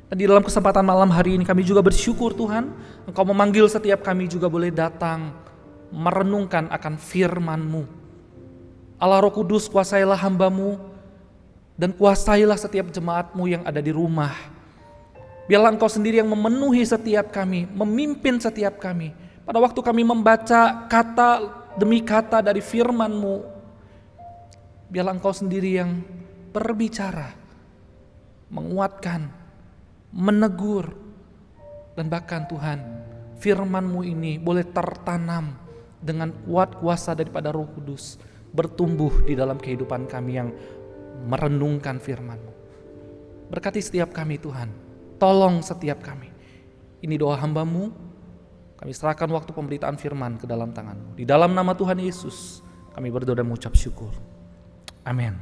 Dan di dalam kesempatan malam hari ini kami juga bersyukur Tuhan, Engkau memanggil setiap kami juga boleh datang merenungkan akan firman-Mu. Allah Roh Kudus, kuasailah hamba-Mu dan kuasailah setiap jemaat-Mu yang ada di rumah. Biarlah Engkau sendiri yang memenuhi setiap kami, memimpin setiap kami. Pada waktu kami membaca kata demi kata dari firman-Mu, biarlah Engkau sendiri yang berbicara, menguatkan, menegur, dan bahkan Tuhan, firman-Mu ini boleh tertanam dengan kuat kuasa daripada Roh Kudus, bertumbuh di dalam kehidupan kami yang merenungkan firman-Mu. Berkati setiap kami Tuhan, tolong setiap kami. Ini doa hamba-Mu, kami serahkan waktu pemberitaan firman ke dalam tangan-Mu. Di dalam nama Tuhan Yesus, kami berdoa dan mengucap syukur. Amin.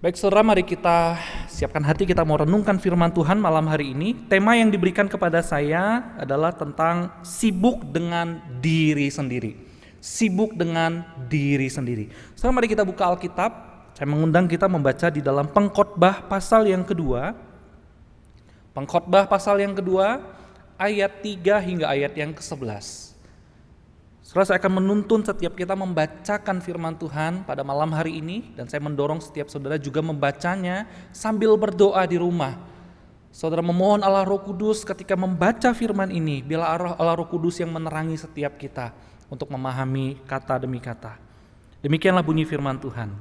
Baik saudara, mari kita siapkan hati, kita mau renungkan firman Tuhan malam hari ini. Tema yang diberikan kepada saya adalah tentang sibuk dengan diri sendiri. Sibuk dengan diri sendiri. Saudara, mari kita buka Alkitab. Saya mengundang kita membaca di dalam Pengkhotbah pasal yang kedua. Pengkhotbah pasal yang kedua, ayat 3 hingga ayat yang ke-11. Saudara, saya akan menuntun setiap kita membacakan firman Tuhan pada malam hari ini, dan saya mendorong setiap saudara juga membacanya sambil berdoa di rumah. Saudara memohon Allah Roh Kudus ketika membaca firman ini, biarlah Allah Roh Kudus yang menerangi setiap kita untuk memahami kata demi kata. Demikianlah bunyi firman Tuhan.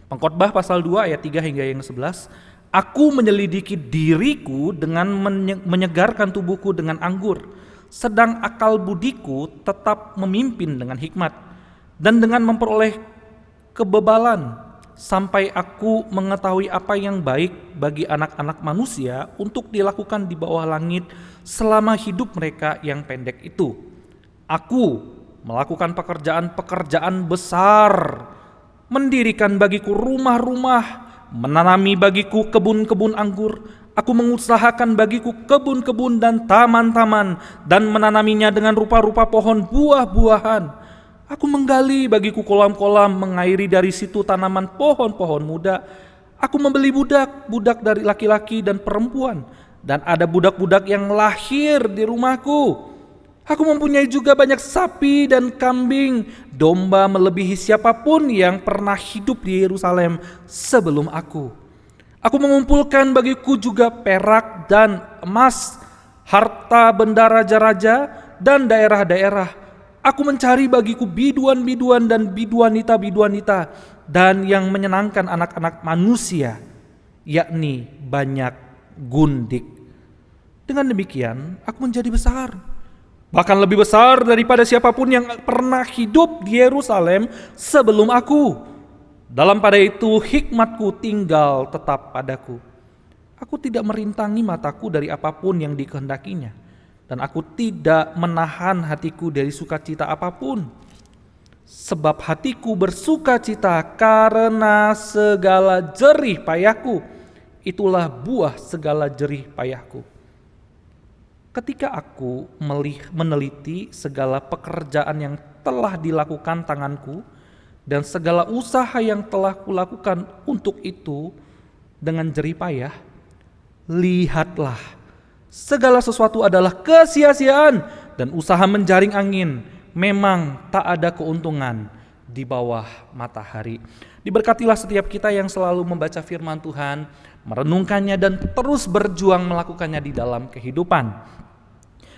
Pengkhotbah pasal 2 ayat 3 hingga yang 11. Aku menyelidiki diriku dengan menyegarkan tubuhku dengan anggur, sedang akal budiku tetap memimpin dengan hikmat, dan dengan memperoleh kebebalan, sampai aku mengetahui apa yang baik bagi anak-anak manusia untuk dilakukan di bawah langit selama hidup mereka yang pendek itu. Aku melakukan pekerjaan-pekerjaan besar, mendirikan bagiku rumah-rumah, menanami bagiku kebun-kebun anggur. Aku mengusahakan bagiku kebun-kebun dan taman-taman, dan menanaminya dengan rupa-rupa pohon buah-buahan. Aku menggali bagiku kolam-kolam, mengairi dari situ tanaman pohon-pohon muda. Aku membeli budak-budak dari laki-laki dan perempuan, dan ada budak-budak yang lahir di rumahku. Aku mempunyai juga banyak sapi dan kambing, domba melebihi siapapun yang pernah hidup di Yerusalem sebelum aku. Aku mengumpulkan bagiku juga perak dan emas, harta benda raja-raja dan daerah-daerah. Aku mencari bagiku biduan-biduan dan biduanita-biduanita, dan yang menyenangkan anak-anak manusia, yakni banyak gundik. Dengan demikian, aku menjadi besar, bahkan lebih besar daripada siapapun yang pernah hidup di Yerusalem sebelum aku. Dalam pada itu hikmatku tinggal tetap padaku. Aku tidak merintangi mataku dari apapun yang dikehendakinya, dan aku tidak menahan hatiku dari sukacita apapun. Sebab hatiku bersukacita karena segala jerih payahku. Itulah buah segala jerih payahku. Ketika aku meneliti segala pekerjaan yang telah dilakukan tanganku, dan segala usaha yang telah kulakukan untuk itu dengan jerih payah, lihatlah, segala sesuatu adalah kesia-siaan dan usaha menjaring angin. Memang tak ada keuntungan di bawah matahari. Diberkatilah setiap kita yang selalu membaca firman Tuhan, merenungkannya, dan terus berjuang melakukannya di dalam kehidupan.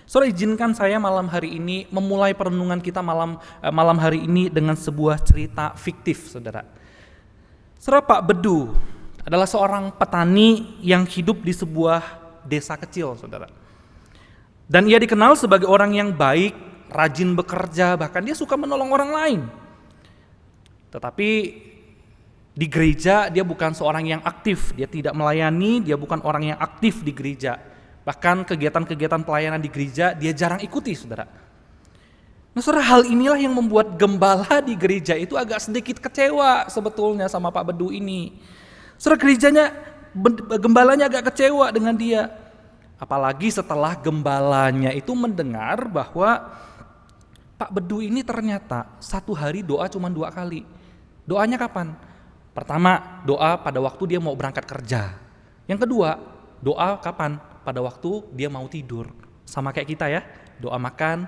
Saudara, izinkan saya malam hari ini memulai perenungan kita malam hari ini dengan sebuah cerita fiktif, saudara. Saudara, Pak Bedu adalah seorang petani yang hidup di sebuah desa kecil, saudara. Dan ia dikenal sebagai orang yang baik, rajin bekerja, bahkan dia suka menolong orang lain. Tetapi di gereja dia bukan seorang yang aktif, dia tidak melayani, dia bukan orang yang aktif di gereja. Bahkan kegiatan-kegiatan pelayanan di gereja dia jarang ikuti, saudara. Nah, saudara, hal inilah yang membuat gembala di gereja itu agak sedikit kecewa sebetulnya sama Pak Bedu ini. Saudara, gembalanya agak kecewa dengan dia. Apalagi setelah gembalanya itu mendengar bahwa Pak Bedu ini ternyata satu hari doa cuma 2 kali. Doanya kapan? Pertama, doa pada waktu dia mau berangkat kerja. Yang kedua, doa kapan? Pada waktu dia mau tidur. Sama kayak kita ya, doa makan,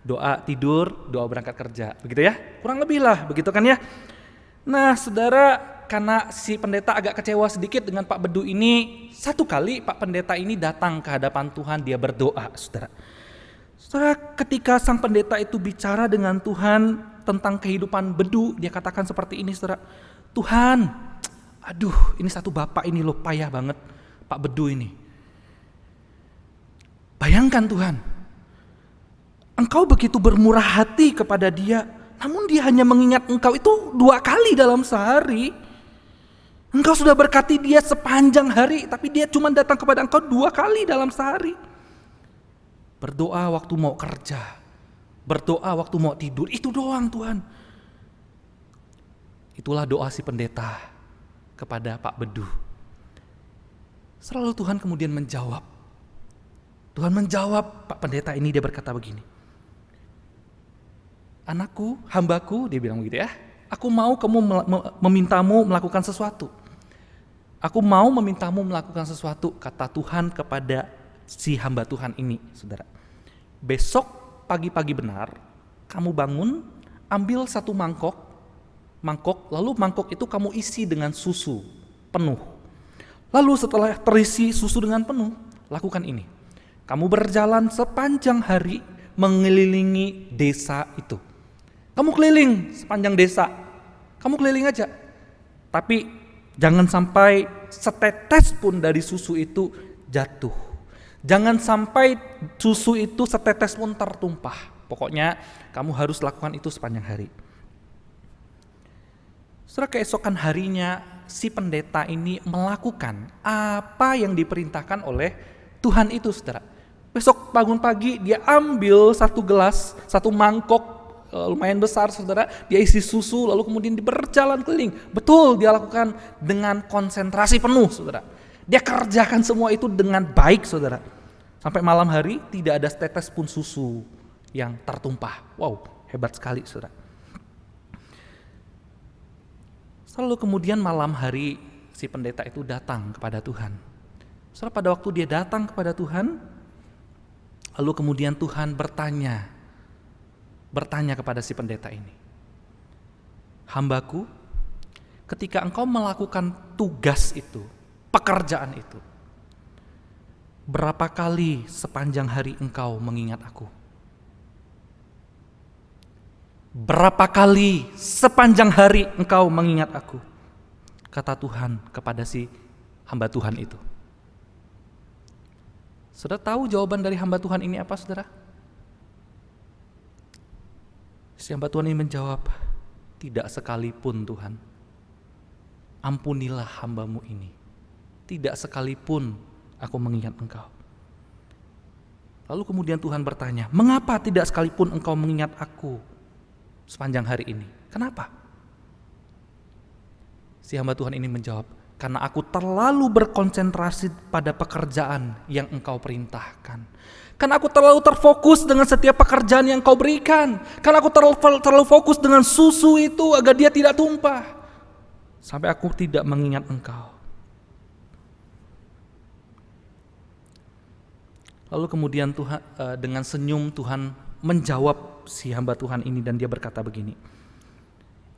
doa tidur, doa berangkat kerja. Begitu ya? Kurang lebih lah, begitu kan ya? Nah saudara, karena si pendeta agak kecewa sedikit dengan Pak Bedu ini, satu kali Pak Pendeta ini datang ke hadapan Tuhan, dia berdoa, saudara. Saudara, ketika sang pendeta itu bicara dengan Tuhan tentang kehidupan Bedu, dia katakan seperti ini, saudara. Tuhan, aduh ini satu bapak ini loh, payah banget Pak Bedu ini. Bayangkan Tuhan, Engkau begitu bermurah hati kepada dia, namun dia hanya mengingat Engkau itu 2 kali dalam sehari. Engkau sudah berkati dia sepanjang hari, tapi dia cuma datang kepada Engkau 2 kali dalam sehari. Berdoa waktu mau kerja, berdoa waktu mau tidur, itu doang Tuhan. Itulah doa si pendeta kepada Pak Bedu. Selalu Tuhan kemudian menjawab. Tuhan menjawab Pak Pendeta ini, dia berkata begini. Anakku, hambaku, dia bilang begitu ya. Aku mau kamu memintamu melakukan sesuatu. Aku mau memintamu melakukan sesuatu, kata Tuhan kepada si hamba Tuhan ini, saudara. Besok pagi-pagi benar, kamu bangun, ambil 1 mangkok, lalu mangkok itu kamu isi dengan susu penuh. Lalu setelah terisi susu dengan penuh, lakukan ini. Kamu berjalan sepanjang hari mengelilingi desa itu. Kamu keliling sepanjang desa, kamu keliling aja. Tapi jangan sampai setetes pun dari susu itu jatuh. Jangan sampai susu itu setetes pun tertumpah. Pokoknya kamu harus lakukan itu sepanjang hari. Setelah keesokan harinya, si pendeta ini melakukan apa yang diperintahkan oleh Tuhan itu, saudara. Besok bangun pagi, dia ambil 1 gelas, 1 mangkok lumayan besar, saudara. Dia isi susu, lalu kemudian berjalan keliling. Betul, dia lakukan dengan konsentrasi penuh, saudara. Dia kerjakan semua itu dengan baik, saudara. Sampai malam hari tidak ada setetes pun susu yang tertumpah. Wow, hebat sekali, saudara. Lalu kemudian malam hari si pendeta itu datang kepada Tuhan. Setelah pada waktu dia datang kepada Tuhan, lalu kemudian Tuhan bertanya kepada si pendeta ini. Hambaku, ketika engkau melakukan tugas itu, pekerjaan itu, berapa kali sepanjang hari engkau mengingat aku? Berapa kali sepanjang hari engkau mengingat aku? Kata Tuhan kepada si hamba Tuhan itu. Saudara tahu jawaban dari hamba Tuhan ini apa, saudara? Si hamba Tuhan ini menjawab, tidak sekalipun Tuhan. Ampunilah hambamu ini. Tidak sekalipun aku mengingat engkau. Lalu kemudian Tuhan bertanya, mengapa tidak sekalipun engkau mengingat aku sepanjang hari ini? Kenapa? Si hamba Tuhan ini menjawab, karena aku terlalu berkonsentrasi pada pekerjaan yang engkau perintahkan. Karena aku terlalu terfokus dengan setiap pekerjaan yang engkau berikan. Karena aku terlalu fokus dengan susu itu agar dia tidak tumpah. Sampai aku tidak mengingat engkau. Lalu kemudian Tuhan dengan senyum Tuhan menjawab si hamba Tuhan ini dan dia berkata begini.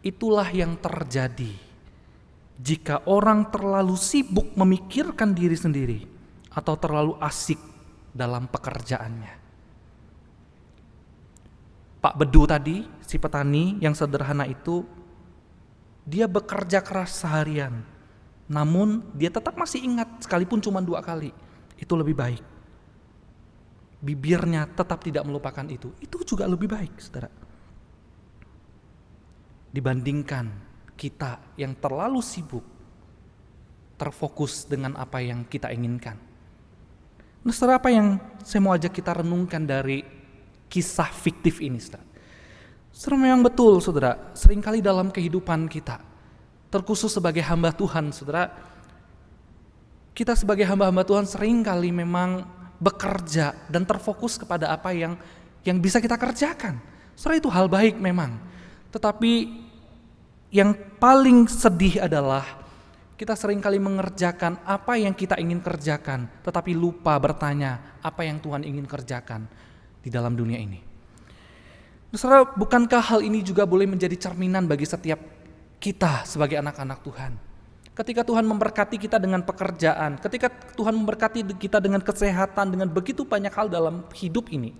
Itulah yang terjadi jika orang terlalu sibuk memikirkan diri sendiri atau terlalu asik dalam pekerjaannya. Pak Bedu tadi, si petani yang sederhana itu, dia bekerja keras seharian, namun dia tetap masih ingat sekalipun cuma 2 kali. Itu lebih baik. Bibirnya tetap tidak melupakan itu juga lebih baik, saudara. Dibandingkan kita yang terlalu sibuk, terfokus dengan apa yang kita inginkan. Nah, saudara, apa yang saya mau ajak kita renungkan dari kisah fiktif ini, saudara? Saudara, memang betul, saudara, seringkali dalam kehidupan kita, terkhusus sebagai hamba Tuhan, saudara, kita sebagai hamba-hamba Tuhan seringkali memang bekerja dan terfokus kepada apa yang bisa kita kerjakan. Saudara, itu hal baik memang. Tetapi yang paling sedih adalah Kita seringkali mengerjakan apa yang kita ingin kerjakan, tetapi lupa bertanya apa yang Tuhan ingin kerjakan di dalam dunia ini. Saudara, bukankah hal ini juga boleh menjadi cerminan bagi setiap kita sebagai anak-anak Tuhan? Ketika Tuhan memberkati kita dengan pekerjaan, ketika Tuhan memberkati kita dengan kesehatan, dengan begitu banyak hal dalam hidup ini,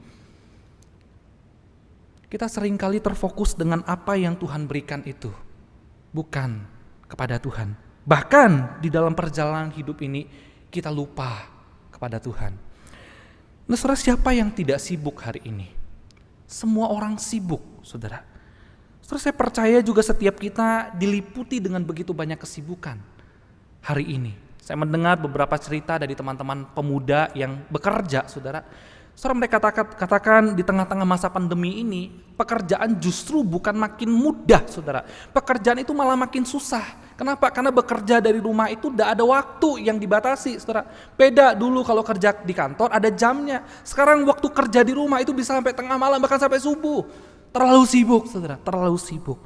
kita seringkali terfokus dengan apa yang Tuhan berikan itu, bukan kepada Tuhan. Bahkan di dalam perjalanan hidup ini, kita lupa kepada Tuhan. Nah, saudara, siapa yang tidak sibuk hari ini? Semua orang sibuk, saudara. Terus saya percaya juga setiap kita diliputi dengan begitu banyak kesibukan hari ini. Saya mendengar beberapa cerita dari teman-teman pemuda yang bekerja, saudara. Saudara, mereka katakan di tengah-tengah masa pandemi ini, pekerjaan justru bukan makin mudah, saudara. Pekerjaan itu malah makin susah. Kenapa? Karena bekerja dari rumah itu tidak ada waktu yang dibatasi, saudara. Beda dulu kalau kerja di kantor ada jamnya. Sekarang waktu kerja di rumah itu bisa sampai tengah malam, bahkan sampai subuh. Terlalu sibuk, saudara, terlalu sibuk.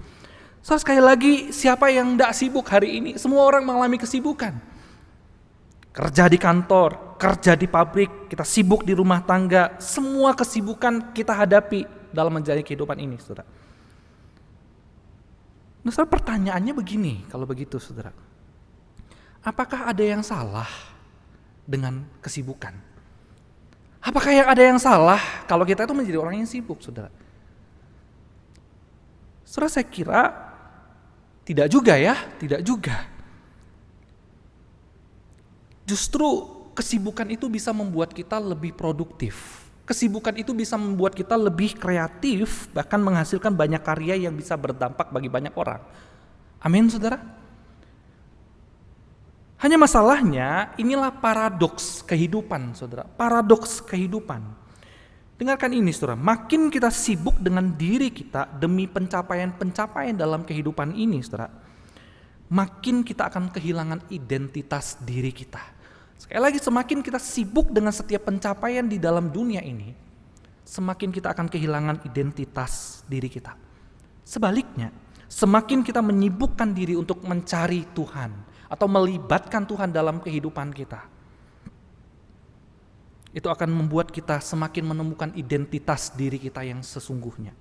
So, sekali lagi, siapa yang tidak sibuk hari ini? Semua orang mengalami kesibukan. Kerja di kantor, kerja di pabrik, kita sibuk di rumah tangga. Semua kesibukan kita hadapi dalam menjalani kehidupan ini, saudara. Nah, saudara, pertanyaannya begini, kalau begitu, saudara. Apakah ada yang salah dengan kesibukan? Apakah yang ada yang salah kalau kita itu menjadi orang yang sibuk, saudara? Saudara, saya kira tidak juga ya, tidak juga. Justru kesibukan itu bisa membuat kita lebih produktif. Kesibukan itu bisa membuat kita lebih kreatif, bahkan menghasilkan banyak karya yang bisa berdampak bagi banyak orang. Amin, saudara? Hanya masalahnya, inilah paradoks kehidupan, saudara. Paradoks kehidupan. Dengarkan ini, saudara, makin kita sibuk dengan diri kita demi pencapaian-pencapaian dalam kehidupan ini, saudara, makin kita akan kehilangan identitas diri kita. Sekali lagi, semakin kita sibuk dengan setiap pencapaian di dalam dunia ini, semakin kita akan kehilangan identitas diri kita. Sebaliknya, semakin kita menyibukkan diri untuk mencari Tuhan atau melibatkan Tuhan dalam kehidupan kita, itu akan membuat kita semakin menemukan identitas diri kita yang sesungguhnya.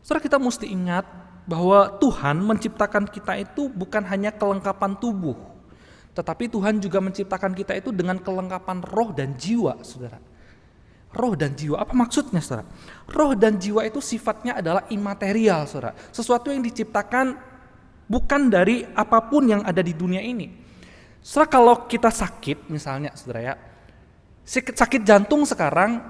Saudara, kita mesti ingat bahwa Tuhan menciptakan kita itu bukan hanya kelengkapan tubuh, tetapi Tuhan juga menciptakan kita itu dengan kelengkapan roh dan jiwa, saudara. Roh dan jiwa, apa maksudnya, saudara? Roh dan jiwa itu sifatnya adalah imaterial, saudara. Sesuatu yang diciptakan bukan dari apapun yang ada di dunia ini. Saudara, kalau kita sakit misalnya, saudara ya, sakit jantung sekarang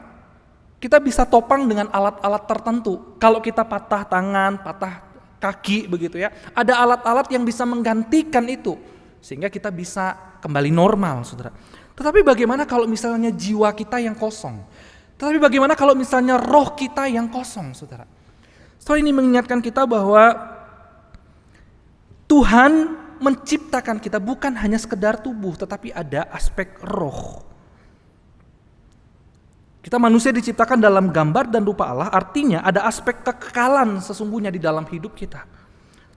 kita bisa topang dengan alat-alat tertentu. Kalau kita patah tangan, patah kaki begitu ya, ada alat-alat yang bisa menggantikan itu sehingga kita bisa kembali normal, saudara. Tetapi bagaimana kalau misalnya jiwa kita yang kosong? Tetapi bagaimana kalau misalnya roh kita yang kosong, saudara? Soal ini mengingatkan kita bahwa Tuhan menciptakan kita bukan hanya sekedar tubuh, tetapi ada aspek roh. Kita manusia diciptakan dalam gambar dan rupa Allah, artinya ada aspek kekekalan sesungguhnya di dalam hidup kita.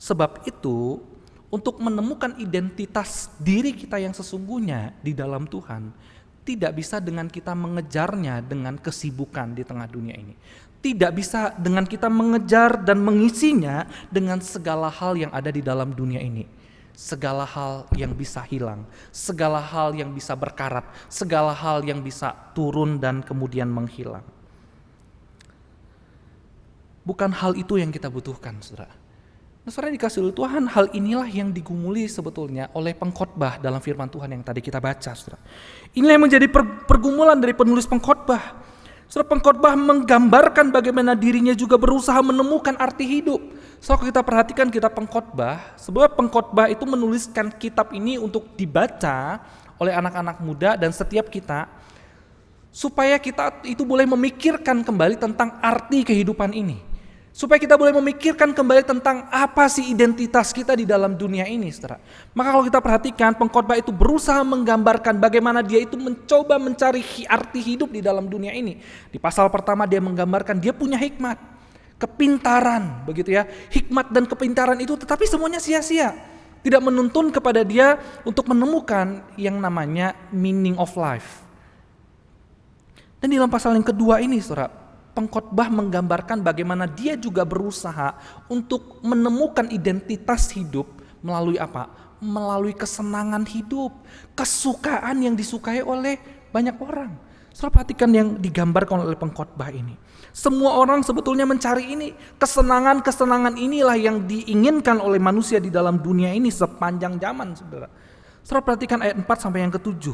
Sebab itu, untuk menemukan identitas diri kita yang sesungguhnya di dalam Tuhan, tidak bisa dengan kita mengejarnya dengan kesibukan di tengah dunia ini. Tidak bisa dengan kita mengejar dan mengisinya dengan segala hal yang ada di dalam dunia ini. Segala hal yang bisa hilang, segala hal yang bisa berkarat, segala hal yang bisa turun dan kemudian menghilang. Bukan hal itu yang kita butuhkan, saudara. Nah, saudara dikasih oleh Tuhan, hal inilah yang digumuli sebetulnya oleh pengkhotbah dalam firman Tuhan yang tadi kita baca, saudara. Inilah yang menjadi pergumulan dari penulis pengkhotbah. Saudara, pengkhotbah menggambarkan bagaimana dirinya juga berusaha menemukan arti hidup. So, kita perhatikan kitab pengkhotbah, sebab pengkhotbah itu menuliskan kitab ini untuk dibaca oleh anak-anak muda dan setiap kita, supaya kita itu boleh memikirkan kembali tentang arti kehidupan ini. Supaya kita boleh memikirkan kembali tentang apa sih identitas kita di dalam dunia ini, saudara. Maka kalau kita perhatikan, pengkhotbah itu berusaha menggambarkan bagaimana dia itu mencoba mencari arti hidup di dalam dunia ini. Di pasal pertama dia menggambarkan dia punya hikmat, kepintaran, begitu ya. Hikmat dan kepintaran itu tetapi semuanya sia-sia. Tidak menuntun kepada dia untuk menemukan yang namanya meaning of life. Dan di dalam pasal yang kedua ini, saudara, pengkhotbah menggambarkan bagaimana dia juga berusaha untuk menemukan identitas hidup melalui apa? Melalui kesenangan hidup, kesukaan yang disukai oleh banyak orang. Saudara perhatikan yang digambarkan oleh pengkhotbah ini. Semua orang sebetulnya mencari ini. Kesenangan inilah yang diinginkan oleh manusia di dalam dunia ini sepanjang zaman, saudara. Saudara perhatikan ayat 4 sampai yang ke-7.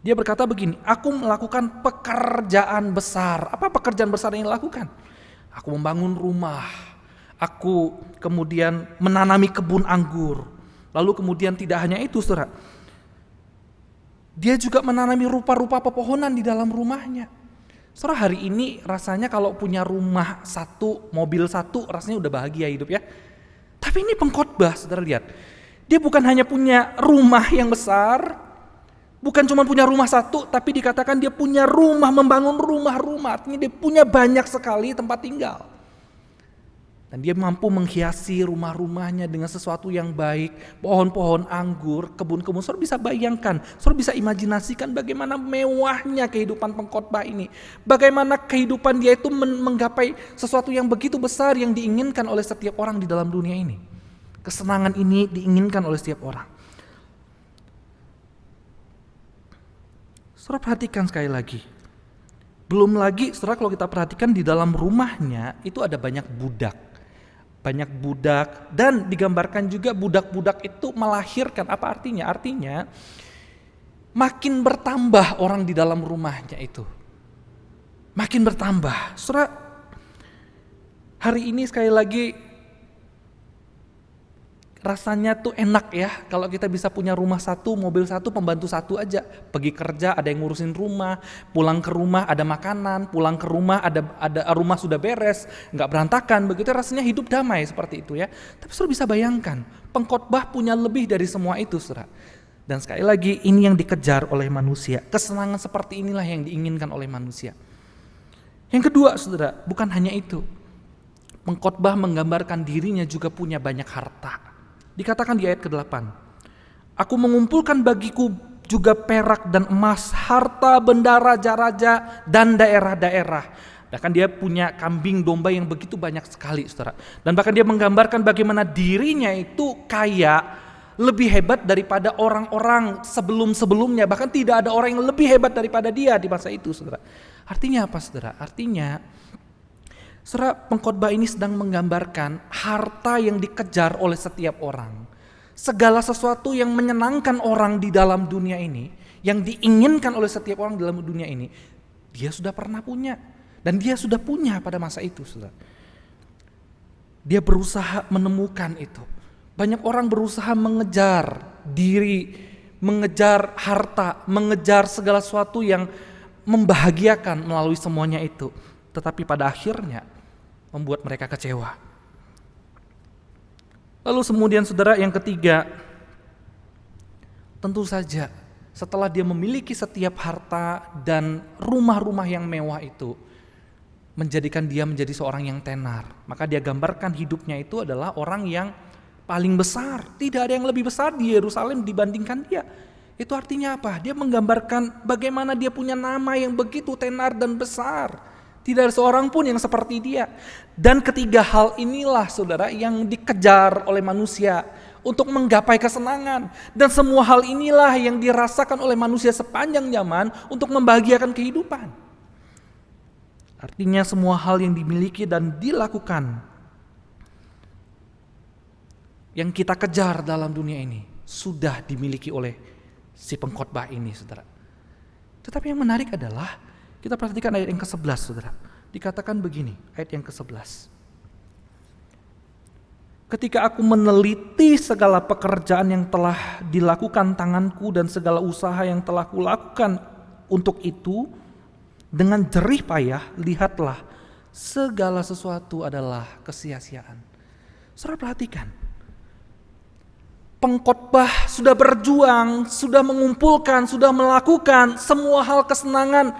Dia berkata begini, aku melakukan pekerjaan besar. Apa pekerjaan besar yang dilakukan? Aku membangun rumah. Aku kemudian menanami kebun anggur. Lalu kemudian tidak hanya itu, saudara. Dia juga menanami rupa-rupa pepohonan di dalam rumahnya. Saudara, hari ini rasanya kalau punya rumah satu, mobil satu, rasanya udah bahagia hidup ya. Tapi ini pengkhotbah, saudara lihat. Dia bukan hanya punya rumah yang besar, bukan cuma punya rumah satu, tapi dikatakan dia punya rumah, membangun rumah-rumah. Artinya dia punya banyak sekali tempat tinggal. Dan dia mampu menghiasi rumah-rumahnya dengan sesuatu yang baik, pohon-pohon anggur, kebun-kebun. Saudara bisa bayangkan, saudara bisa imajinasikan bagaimana mewahnya kehidupan pengkhotbah ini. Bagaimana kehidupan dia itu menggapai sesuatu yang begitu besar yang diinginkan oleh setiap orang di dalam dunia ini. Kesenangan ini diinginkan oleh setiap orang. Saudara perhatikan sekali lagi. Belum lagi, saudara kalau kita perhatikan di dalam rumahnya itu ada banyak budak. Banyak budak, dan digambarkan juga budak-budak itu melahirkan. Apa artinya? Artinya makin bertambah orang di dalam rumahnya itu. Makin bertambah. Saudara, hari ini sekali lagi rasanya tuh enak ya kalau kita bisa punya rumah satu, mobil satu, pembantu satu aja. Pergi kerja ada yang ngurusin rumah, pulang ke rumah ada makanan, pulang ke rumah ada rumah sudah beres, nggak berantakan. Begitu rasanya hidup damai seperti itu ya. Tapi saudara bisa bayangkan, pengkhotbah punya lebih dari semua itu, saudara. Dan sekali lagi ini yang dikejar oleh manusia. Kesenangan seperti inilah yang diinginkan oleh manusia. Yang kedua, saudara, bukan hanya itu. Pengkhotbah menggambarkan dirinya juga punya banyak harta. Dikatakan di ayat ke-8, aku mengumpulkan bagiku juga perak dan emas, harta benda raja-raja dan daerah-daerah. Bahkan dia punya kambing domba yang begitu banyak sekali, saudara. Dan bahkan dia menggambarkan bagaimana dirinya itu kaya, lebih hebat daripada orang-orang sebelum-sebelumnya. Bahkan tidak ada orang yang lebih hebat daripada dia di masa itu, saudara. Artinya apa, saudara? Artinya saudara, pengkhotbah ini sedang menggambarkan harta yang dikejar oleh setiap orang. Segala sesuatu yang menyenangkan orang di dalam dunia ini, yang diinginkan oleh setiap orang di dalam dunia ini, dia sudah pernah punya. Dan dia sudah punya pada masa itu, saudara. Dia berusaha menemukan itu. Banyak orang berusaha mengejar diri, mengejar harta, mengejar segala sesuatu yang membahagiakan melalui semuanya itu. Tetapi pada akhirnya membuat mereka kecewa. Lalu kemudian saudara yang ketiga, tentu saja setelah dia memiliki setiap harta dan rumah-rumah yang mewah itu, menjadikan dia menjadi seorang yang tenar. Maka dia gambarkan hidupnya itu adalah orang yang paling besar. Tidak ada yang lebih besar di Yerusalem dibandingkan dia. Itu artinya apa? Dia menggambarkan bagaimana dia punya nama yang begitu tenar dan besar. Tidak ada seorang pun yang seperti dia. Dan ketiga hal inilah, saudara, yang dikejar oleh manusia untuk menggapai kesenangan. Dan semua hal inilah yang dirasakan oleh manusia sepanjang zaman untuk membahagiakan kehidupan. Artinya semua hal yang dimiliki dan dilakukan, yang kita kejar dalam dunia ini, sudah dimiliki oleh si pengkhotbah ini, saudara. Tetapi yang menarik adalah kita perhatikan ayat yang ke-11, saudara. Dikatakan begini, ayat yang ke-11. Ketika aku meneliti segala pekerjaan yang telah dilakukan tanganku dan segala usaha yang telah kulakukan untuk itu, dengan jerih payah, lihatlah segala sesuatu adalah kesia-siaan. Saudara perhatikan, pengkhotbah sudah berjuang, sudah mengumpulkan, sudah melakukan semua hal kesenangan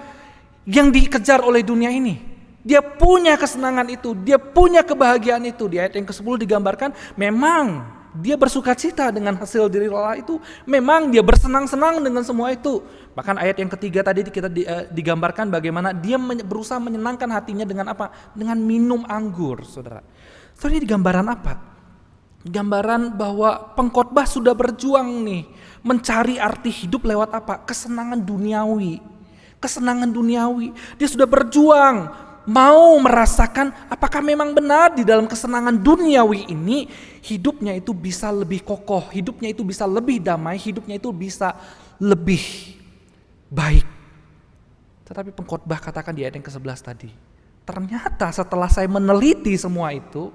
yang dikejar oleh dunia ini. Dia punya kesenangan itu, dia punya kebahagiaan itu. Di ayat yang ke-10 digambarkan memang dia bersukacita dengan hasil jerih lelah itu, memang dia bersenang-senang dengan semua itu. Bahkan ayat yang ketiga tadi kita digambarkan bagaimana dia berusaha menyenangkan hatinya dengan apa? Dengan minum anggur, saudara. Saudara, ini gambaran apa? Gambaran bahwa pengkhotbah sudah berjuang nih, mencari arti hidup lewat apa? Kesenangan duniawi. Kesenangan duniawi. Dia sudah berjuang, mau merasakan apakah memang benar di dalam kesenangan duniawi ini hidupnya itu bisa lebih kokoh, hidupnya itu bisa lebih damai, hidupnya itu bisa lebih baik. Tetapi pengkhotbah katakan di ayat yang ke-11 tadi, ternyata setelah saya meneliti semua itu,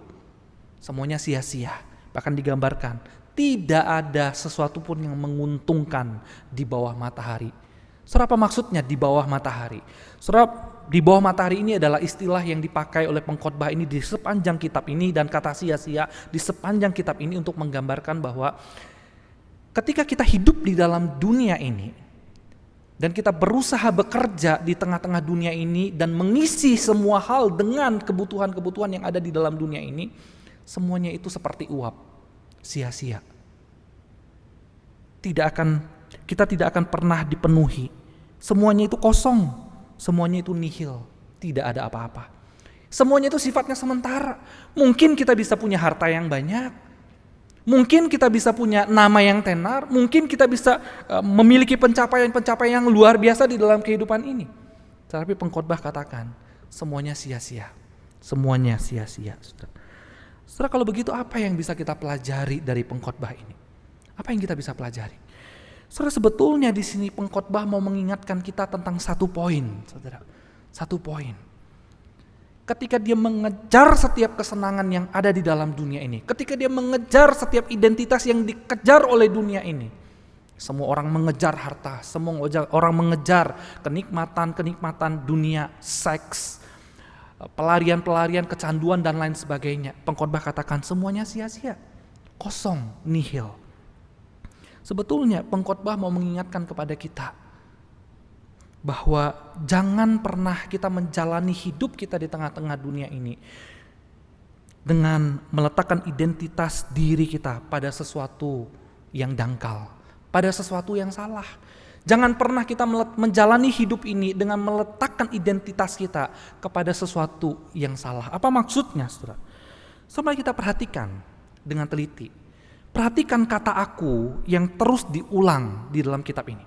semuanya sia-sia. Bahkan digambarkan, tidak ada sesuatu pun yang menguntungkan di bawah matahari. Saudara, apa maksudnya di bawah matahari? Saudara, di bawah matahari ini adalah istilah yang dipakai oleh pengkhotbah ini di sepanjang kitab ini, dan kata sia-sia di sepanjang kitab ini untuk menggambarkan bahwa ketika kita hidup di dalam dunia ini dan kita berusaha bekerja di tengah-tengah dunia ini dan mengisi semua hal dengan kebutuhan-kebutuhan yang ada di dalam dunia ini, semuanya itu seperti uap, sia-sia. Kita tidak akan pernah dipenuhi. Semuanya itu kosong, semuanya itu nihil, tidak ada apa-apa. Semuanya itu sifatnya sementara. Mungkin kita bisa punya harta yang banyak, mungkin kita bisa punya nama yang tenar, mungkin kita bisa memiliki pencapaian-pencapaian yang luar biasa di dalam kehidupan ini. Tetapi pengkhotbah katakan, semuanya sia-sia. Semuanya sia-sia. Saudara, kalau begitu apa yang bisa kita pelajari dari pengkhotbah ini? Apa yang kita bisa pelajari? Saudara, sebetulnya di sini pengkhotbah mau mengingatkan kita tentang satu poin, saudara. Satu poin. Ketika dia mengejar setiap kesenangan yang ada di dalam dunia ini, ketika dia mengejar setiap identitas yang dikejar oleh dunia ini, semua orang mengejar harta, semua orang mengejar kenikmatan dunia, seks, pelarian-pelarian, kecanduan dan lain sebagainya. Pengkhotbah katakan semuanya sia-sia, kosong, nihil. Sebetulnya pengkhotbah mau mengingatkan kepada kita bahwa jangan pernah kita menjalani hidup kita di tengah-tengah dunia ini dengan meletakkan identitas diri kita pada sesuatu yang dangkal, pada sesuatu yang salah. Jangan pernah kita menjalani hidup ini dengan meletakkan identitas kita kepada sesuatu yang salah. Apa maksudnya, saudara? Mari kita perhatikan dengan teliti. Perhatikan kata aku yang terus diulang di dalam kitab ini.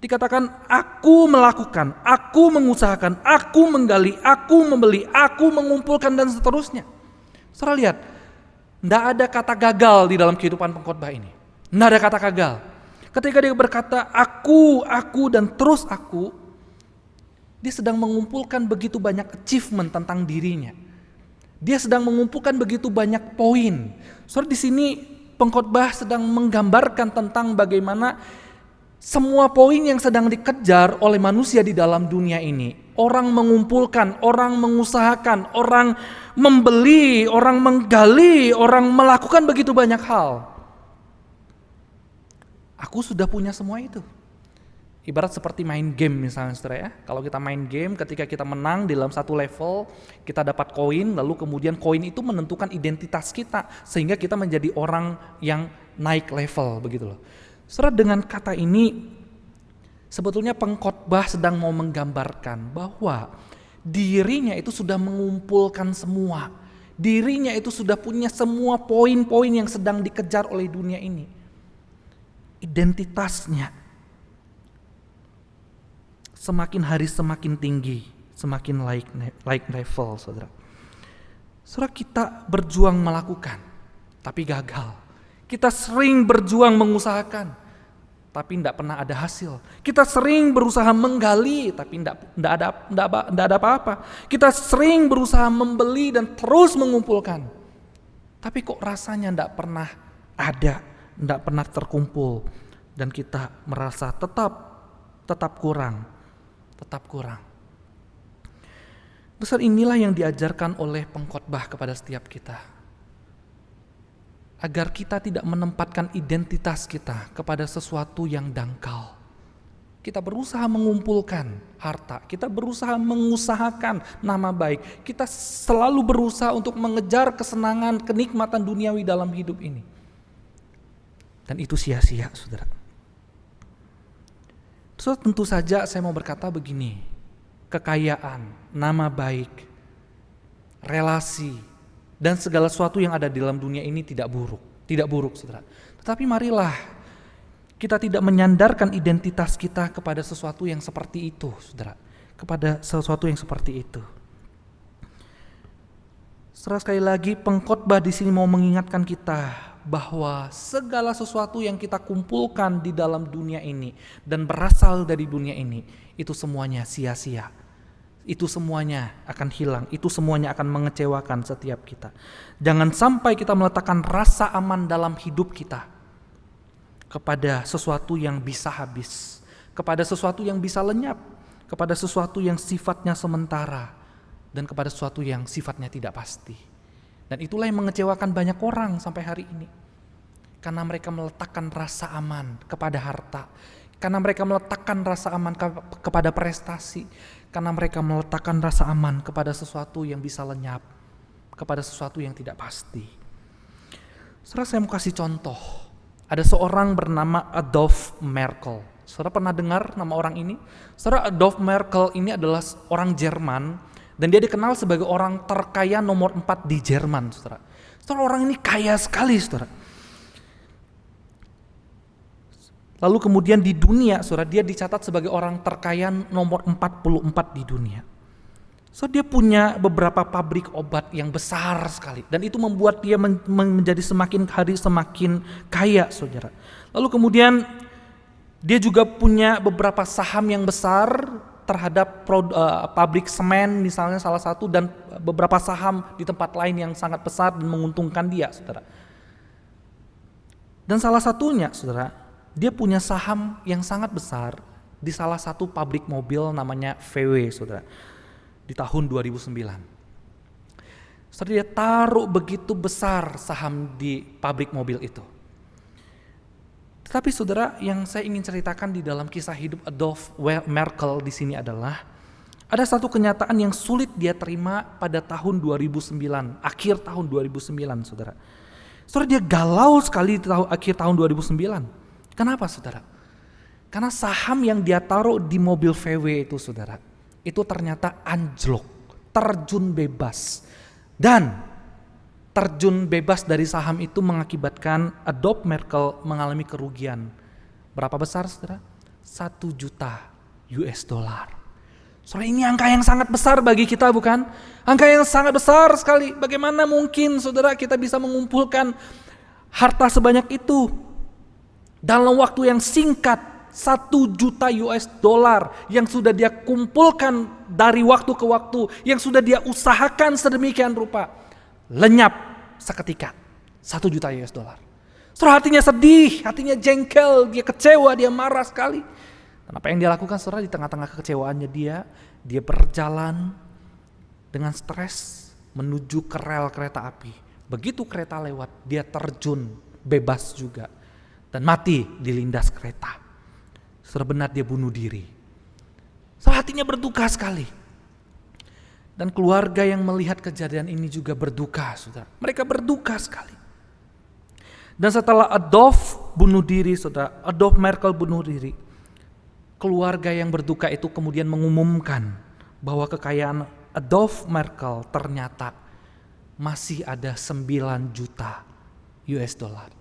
Dikatakan aku melakukan, aku mengusahakan, aku menggali, aku membeli, aku mengumpulkan dan seterusnya. Saudara lihat, tidak ada kata gagal di dalam kehidupan pengkhotbah ini. Tidak ada kata gagal. Ketika dia berkata aku dan terus aku, dia sedang mengumpulkan begitu banyak achievement tentang dirinya. Dia sedang mengumpulkan begitu banyak poin. Saudara, di sini pengkhotbah sedang menggambarkan tentang bagaimana semua poin yang sedang dikejar oleh manusia di dalam dunia ini. Orang mengumpulkan, orang mengusahakan, orang membeli, orang menggali, orang melakukan begitu banyak hal. Aku sudah punya semua itu. Ibarat seperti main game misalnya, saudara ya. Kalau kita main game, ketika kita menang di dalam satu level, kita dapat koin, lalu kemudian koin itu menentukan identitas kita, sehingga kita menjadi orang yang naik level, begitu loh. Saudara, dengan kata ini, sebetulnya pengkhotbah sedang mau menggambarkan bahwa dirinya itu sudah mengumpulkan semua. Dirinya itu sudah punya semua poin-poin yang sedang dikejar oleh dunia ini. Identitasnya semakin hari semakin tinggi, semakin like level, saudara. Saudara, kita berjuang melakukan, tapi gagal. Kita sering berjuang mengusahakan, tapi tidak pernah ada hasil. Kita sering berusaha menggali, tapi tidak ada apa-apa. Kita sering berusaha membeli dan terus mengumpulkan, tapi kok rasanya tidak pernah ada, tidak pernah terkumpul, dan kita merasa tetap kurang. Besar inilah yang diajarkan oleh pengkhotbah kepada setiap kita, agar kita tidak menempatkan identitas kita kepada sesuatu yang dangkal. Kita berusaha mengumpulkan harta, kita berusaha mengusahakan nama baik, kita selalu berusaha untuk mengejar kesenangan, kenikmatan duniawi dalam hidup ini. Dan itu sia-sia, saudara. So, tentu saja saya mau berkata begini, kekayaan, nama baik, relasi, dan segala sesuatu yang ada di dalam dunia ini tidak buruk, saudara. Tetapi marilah kita tidak menyandarkan identitas kita kepada sesuatu yang seperti itu, saudara. Kepada sesuatu yang seperti itu. Saudara, sekali lagi pengkhotbah di sini mau mengingatkan kita bahwa segala sesuatu yang kita kumpulkan di dalam dunia ini dan berasal dari dunia ini, itu semuanya sia-sia. Itu semuanya akan hilang, itu semuanya akan mengecewakan setiap kita. Jangan sampai kita meletakkan rasa aman dalam hidup kita kepada sesuatu yang bisa habis, kepada sesuatu yang bisa lenyap, kepada sesuatu yang sifatnya sementara, dan kepada sesuatu yang sifatnya tidak pasti. Dan itulah yang mengecewakan banyak orang sampai hari ini. Karena mereka meletakkan rasa aman kepada harta, karena mereka meletakkan rasa aman kepada prestasi, karena mereka meletakkan rasa aman kepada sesuatu yang bisa lenyap, kepada sesuatu yang tidak pasti. Saudara, saya mau kasih contoh. Ada seorang bernama Adolf Merkel. Saudara pernah dengar nama orang ini? Saudara, Adolf Merkel ini adalah orang Jerman dan dia dikenal sebagai orang terkaya nomor 4 di Jerman, saudara. Saudara, orang ini kaya sekali, saudara. Lalu kemudian di dunia, saudara, dia dicatat sebagai orang terkaya nomor 44 di dunia. So, dia punya beberapa pabrik obat yang besar sekali. Dan itu membuat dia menjadi semakin hari semakin kaya, saudara. Lalu kemudian dia juga punya beberapa saham yang besar terhadap pabrik semen misalnya salah satu, dan beberapa saham di tempat lain yang sangat besar dan menguntungkan dia, saudara. Dan salah satunya, saudara, dia punya saham yang sangat besar di salah satu pabrik mobil namanya VW, saudara, di tahun 2009. Saudara, dia taruh begitu besar saham di pabrik mobil itu. Tetapi saudara, yang saya ingin ceritakan di dalam kisah hidup Adolf Merkel di sini adalah ada satu kenyataan yang sulit dia terima pada tahun 2009, akhir tahun 2009, saudara. Saudara, dia galau sekali di akhir tahun 2009. Kenapa, saudara? Karena saham yang dia taruh di mobil VW itu, saudara, itu ternyata anjlok, terjun bebas. Dan terjun bebas dari saham itu mengakibatkan Adolf Merkel mengalami kerugian. Berapa besar, saudara? 1 juta US dollar. Saudara, ini angka yang sangat besar bagi kita, bukan? Angka yang sangat besar sekali. Bagaimana mungkin, saudara, kita bisa mengumpulkan harta sebanyak itu dalam waktu yang singkat? 1 juta US dollar yang sudah dia kumpulkan dari waktu ke waktu, yang sudah dia usahakan sedemikian rupa, lenyap seketika. 1 juta US dollar. Saudara, hatinya sedih, hatinya jengkel, dia kecewa, dia marah sekali. Dan apa yang dia lakukan, saudara, di tengah-tengah kekecewaannya dia berjalan dengan stres menuju ke rel kereta api. Begitu kereta lewat, dia terjun bebas juga dan mati dilindas kereta. Saudara, benar dia bunuh diri. Saudara, hatinya berduka sekali. Dan keluarga yang melihat kejadian ini juga berduka, saudara. Mereka berduka sekali. Dan setelah Adolf bunuh diri, saudara, Adolf Merkel bunuh diri, keluarga yang berduka itu kemudian mengumumkan bahwa kekayaan Adolf Merkel ternyata masih ada 9 juta US dollar.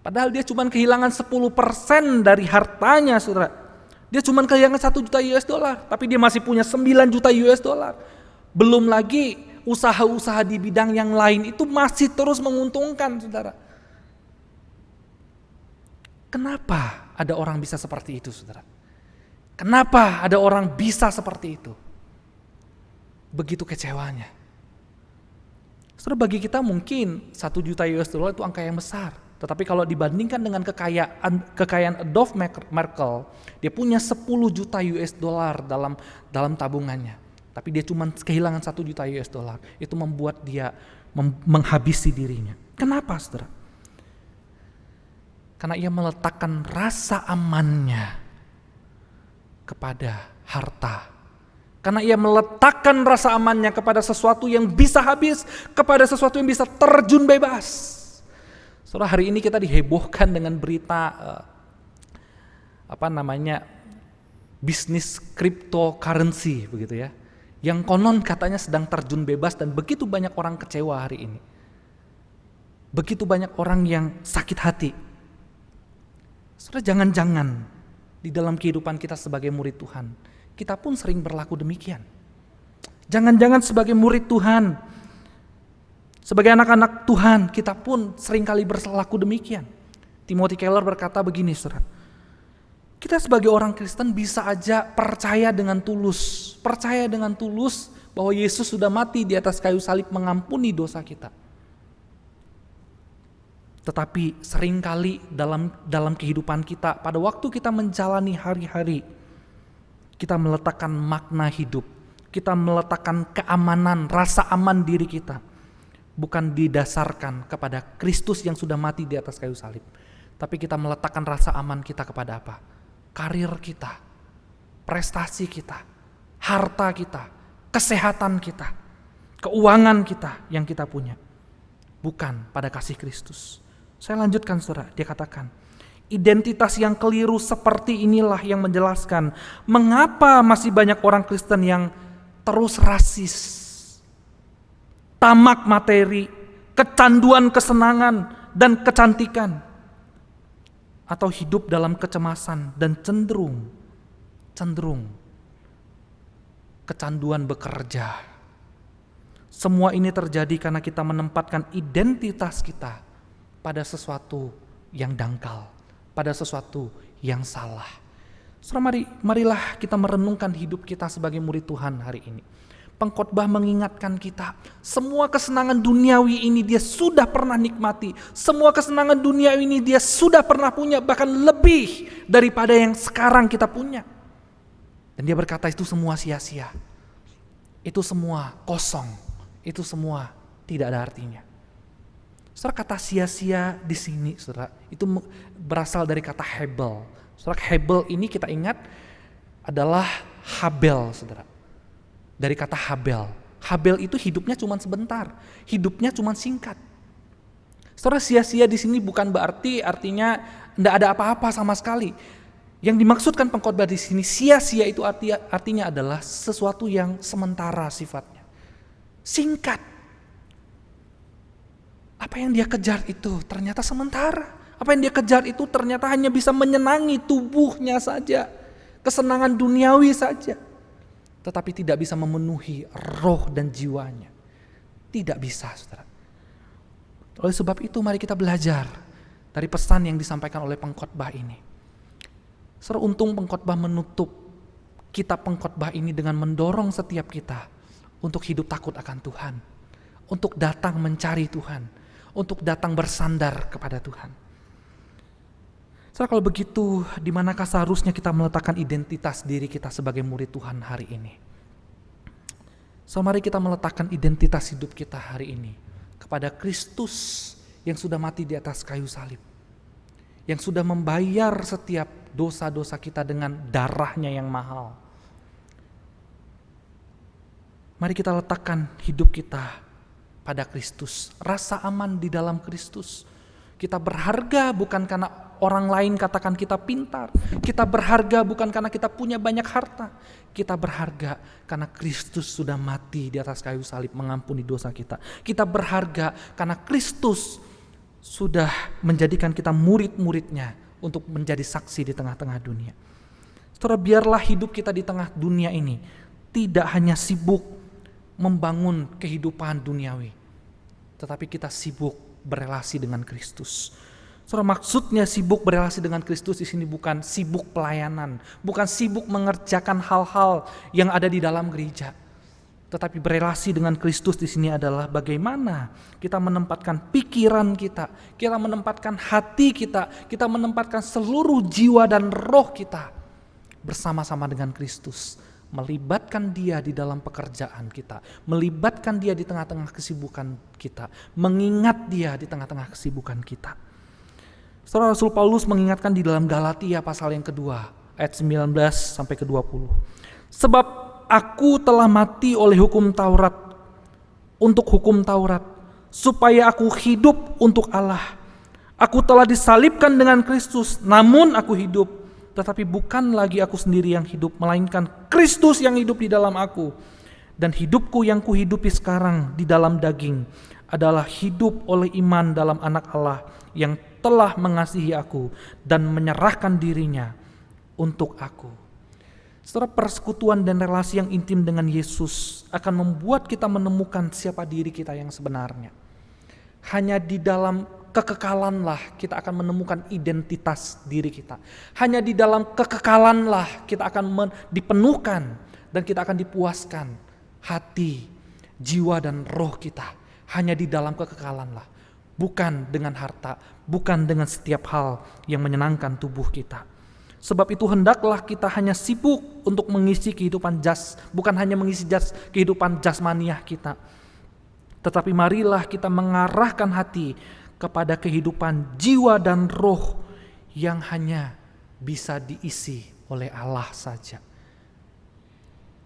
Padahal dia cuma kehilangan 10% dari hartanya, saudara. Dia cuma kehilangan 1 juta US dollar, tapi dia masih punya 9 juta US dollar. Belum lagi usaha-usaha di bidang yang lain itu masih terus menguntungkan, saudara. Kenapa ada orang bisa seperti itu, saudara? Kenapa ada orang bisa seperti itu? Begitu kecewanya. Saudara, bagi kita mungkin 1 juta US dollar itu angka yang besar. Tetapi kalau dibandingkan dengan kekayaan Adolf Merkel, dia punya 10 juta US dollar dalam tabungannya. Tapi dia cuma kehilangan 1 juta US dollar. Itu membuat dia menghabisi dirinya. Kenapa, saudara? Karena ia meletakkan rasa amannya kepada harta. Karena ia meletakkan rasa amannya kepada sesuatu yang bisa habis, kepada sesuatu yang bisa terjun bebas. Saudara, hari ini kita dihebohkan dengan berita bisnis cryptocurrency begitu ya. Yang konon katanya sedang terjun bebas dan begitu banyak orang kecewa hari ini. Begitu banyak orang yang sakit hati. Saudara, jangan-jangan di dalam kehidupan kita sebagai murid Tuhan, kita pun sering berlaku demikian. Jangan-jangan sebagai murid Tuhan, sebagai anak-anak Tuhan, kita pun seringkali berlaku demikian. Timothy Keller berkata begini, saudara. Kita sebagai orang Kristen bisa aja percaya dengan tulus bahwa Yesus sudah mati di atas kayu salib mengampuni dosa kita. Tetapi seringkali dalam kehidupan kita, pada waktu kita menjalani hari-hari, kita meletakkan makna hidup, kita meletakkan keamanan, rasa aman diri kita, bukan didasarkan kepada Kristus yang sudah mati di atas kayu salib. Tapi kita meletakkan rasa aman kita kepada apa? Karir kita, prestasi kita, harta kita, kesehatan kita, keuangan kita yang kita punya. Bukan pada kasih Kristus. Saya lanjutkan, saudara, dia katakan, identitas yang keliru seperti inilah yang menjelaskan mengapa masih banyak orang Kristen yang terus rasis, tamak materi, kecanduan kesenangan dan kecantikan, atau hidup dalam kecemasan dan cenderung kecanduan bekerja. Semua ini terjadi karena kita menempatkan identitas kita pada sesuatu yang dangkal, pada sesuatu yang salah. Saudara, marilah kita merenungkan hidup kita sebagai murid Tuhan hari ini. Pengkhotbah mengingatkan kita, semua kesenangan duniawi ini dia sudah pernah nikmati. Semua kesenangan duniawi ini dia sudah pernah punya, bahkan lebih daripada yang sekarang kita punya. Dan dia berkata itu semua sia-sia. Itu semua kosong. Itu semua tidak ada artinya. Saudara, kata sia-sia di sini, saudara, itu berasal dari kata Hebel. Saudara, Hebel ini kita ingat adalah Habel, saudara. Dari kata Habel. Habel itu hidupnya cuma sebentar, hidupnya cuma singkat. Saudara, sia-sia di sini bukan berarti artinya tidak ada apa-apa sama sekali. Yang dimaksudkan pengkhotbah di sini, sia-sia itu artinya adalah sesuatu yang sementara sifatnya, singkat. Apa yang dia kejar itu ternyata sementara. Apa yang dia kejar itu ternyata hanya bisa menyenangi tubuhnya saja, kesenangan duniawi saja. Tetapi tidak bisa memenuhi roh dan jiwanya. Tidak bisa, saudara. Oleh sebab itu mari kita belajar dari pesan yang disampaikan oleh pengkhotbah ini. Saudara, untung pengkhotbah menutup kitab pengkhotbah ini dengan mendorong setiap kita untuk hidup takut akan Tuhan, untuk datang mencari Tuhan, untuk datang bersandar kepada Tuhan. Saudara, kalau begitu, di manakah seharusnya kita meletakkan identitas diri kita sebagai murid Tuhan hari ini? So, mari kita meletakkan identitas hidup kita hari ini kepada Kristus yang sudah mati di atas kayu salib, yang sudah membayar setiap dosa-dosa kita dengan darahnya yang mahal. Mari kita letakkan hidup kita pada Kristus, rasa aman di dalam Kristus. Kita berharga bukan karena orang lain katakan kita pintar. Kita berharga bukan karena kita punya banyak harta. Kita berharga karena Kristus sudah mati di atas kayu salib mengampuni dosa kita. Kita berharga karena Kristus sudah menjadikan kita murid-muridnya untuk menjadi saksi di tengah-tengah dunia. Saudara, biarlah hidup kita di tengah dunia ini tidak hanya sibuk membangun kehidupan duniawi, tetapi kita sibuk berelasi dengan Kristus. Saudara, maksudnya sibuk berelasi dengan Kristus di sini bukan sibuk pelayanan, bukan sibuk mengerjakan hal-hal yang ada di dalam gereja. Tetapi berelasi dengan Kristus di sini adalah bagaimana kita menempatkan pikiran kita menempatkan hati kita menempatkan seluruh jiwa dan roh kita bersama-sama dengan Kristus. Melibatkan dia di dalam pekerjaan kita, melibatkan dia di tengah-tengah kesibukan kita, mengingat dia di tengah-tengah kesibukan kita. Saudara, Rasul Paulus mengingatkan di dalam Galatia pasal yang kedua, ayat 19 sampai ke 20. Sebab aku telah mati oleh hukum Taurat, untuk hukum Taurat, supaya aku hidup untuk Allah. Aku telah disalibkan dengan Kristus, namun aku hidup. Tetapi bukan lagi aku sendiri yang hidup, melainkan Kristus yang hidup di dalam aku. Dan hidupku yang kuhidupi sekarang di dalam daging adalah hidup oleh iman dalam Anak Allah yang telah mengasihi aku dan menyerahkan dirinya untuk aku. Setelah persekutuan dan relasi yang intim dengan Yesus akan membuat kita menemukan siapa diri kita yang sebenarnya. Hanya di dalam kekekalanlah kita akan menemukan identitas diri kita. Hanya di dalam kekekalanlah kita akan dipenuhkan dan kita akan dipuaskan hati, jiwa dan roh kita. Hanya di dalam kekekalanlah, bukan dengan harta, bukan dengan setiap hal yang menyenangkan tubuh kita. Sebab itu hendaklah kita hanya sibuk untuk mengisi kehidupan bukan hanya mengisi kehidupan jasmaniah kita. Tetapi marilah kita mengarahkan hati kepada kehidupan jiwa dan roh yang hanya bisa diisi oleh Allah saja.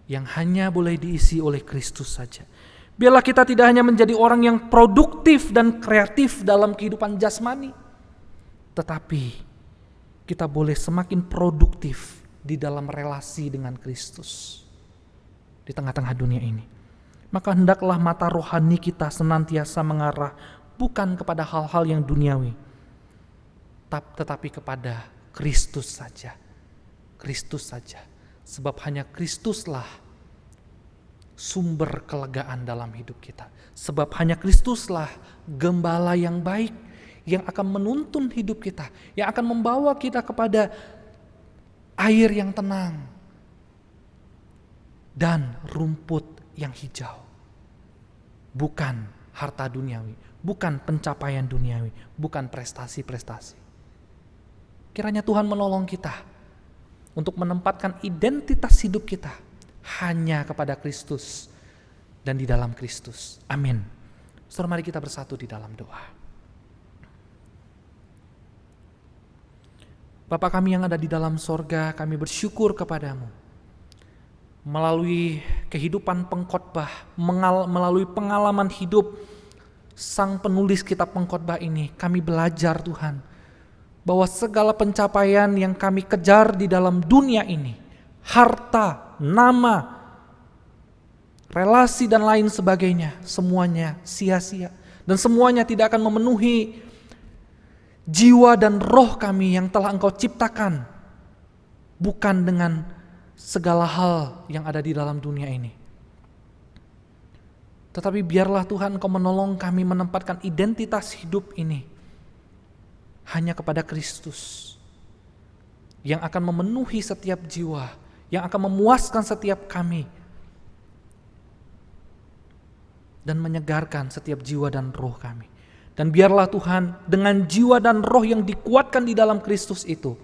Yang hanya boleh diisi oleh Kristus saja. Biarlah kita tidak hanya menjadi orang yang produktif dan kreatif dalam kehidupan jasmani, tetapi kita boleh semakin produktif di dalam relasi dengan Kristus di tengah-tengah dunia ini. Maka hendaklah mata rohani kita senantiasa mengarah bukan kepada hal-hal yang duniawi, tetapi kepada Kristus saja. Kristus saja. Sebab hanya Kristuslah sumber kelegaan dalam hidup kita. Sebab hanya Kristuslah gembala yang baik yang akan menuntun hidup kita, yang akan membawa kita kepada air yang tenang dan rumput yang hijau. Bukan harta duniawi, bukan pencapaian duniawi, bukan prestasi-prestasi. Kiranya Tuhan menolong kita untuk menempatkan identitas hidup kita hanya kepada Kristus dan di dalam Kristus. Amin. Saudara, mari kita bersatu di dalam doa. Bapa kami yang ada di dalam sorga, kami bersyukur kepadamu. Melalui kehidupan pengkhotbah, melalui pengalaman hidup sang penulis kitab pengkhotbah ini, kami belajar Tuhan, bahwa segala pencapaian yang kami kejar di dalam dunia ini, harta, nama, relasi dan lain sebagainya, semuanya sia-sia. Dan semuanya tidak akan memenuhi jiwa dan roh kami yang telah Engkau ciptakan, bukan dengan segala hal yang ada di dalam dunia ini. Tetapi biarlah Tuhan Engkau menolong kami menempatkan identitas hidup ini hanya kepada Kristus, yang akan memenuhi setiap jiwa, yang akan memuaskan setiap kami, dan menyegarkan setiap jiwa dan roh kami. Dan biarlah Tuhan dengan jiwa dan roh yang dikuatkan di dalam Kristus itu,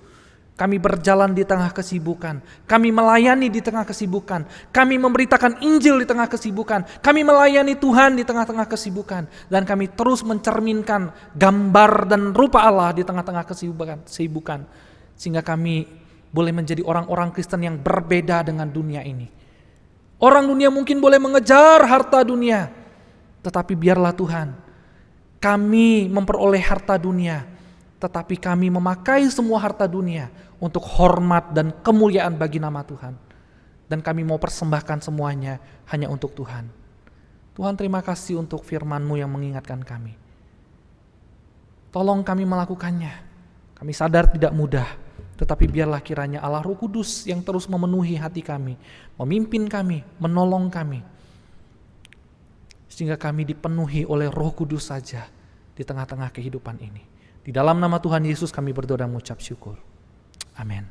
kami berjalan di tengah kesibukan, kami melayani di tengah kesibukan, kami memberitakan Injil di tengah kesibukan, kami melayani Tuhan di tengah-tengah kesibukan, dan kami terus mencerminkan gambar dan rupa Allah di tengah-tengah kesibukan, sehingga kami boleh menjadi orang-orang Kristen yang berbeda dengan dunia ini. Orang dunia mungkin boleh mengejar harta dunia, tetapi biarlah Tuhan, kami memperoleh harta dunia, tetapi kami memakai semua harta dunia untuk hormat dan kemuliaan bagi nama Tuhan. Dan kami mau persembahkan semuanya hanya untuk Tuhan. Tuhan, terima kasih untuk firman-Mu yang mengingatkan kami. Tolong kami melakukannya. Kami sadar tidak mudah, tetapi biarlah kiranya Allah Roh Kudus yang terus memenuhi hati kami, memimpin kami, menolong kami, sehingga kami dipenuhi oleh Roh Kudus saja di tengah-tengah kehidupan ini. Di dalam nama Tuhan Yesus kami berdoa dan mengucap syukur. Amin.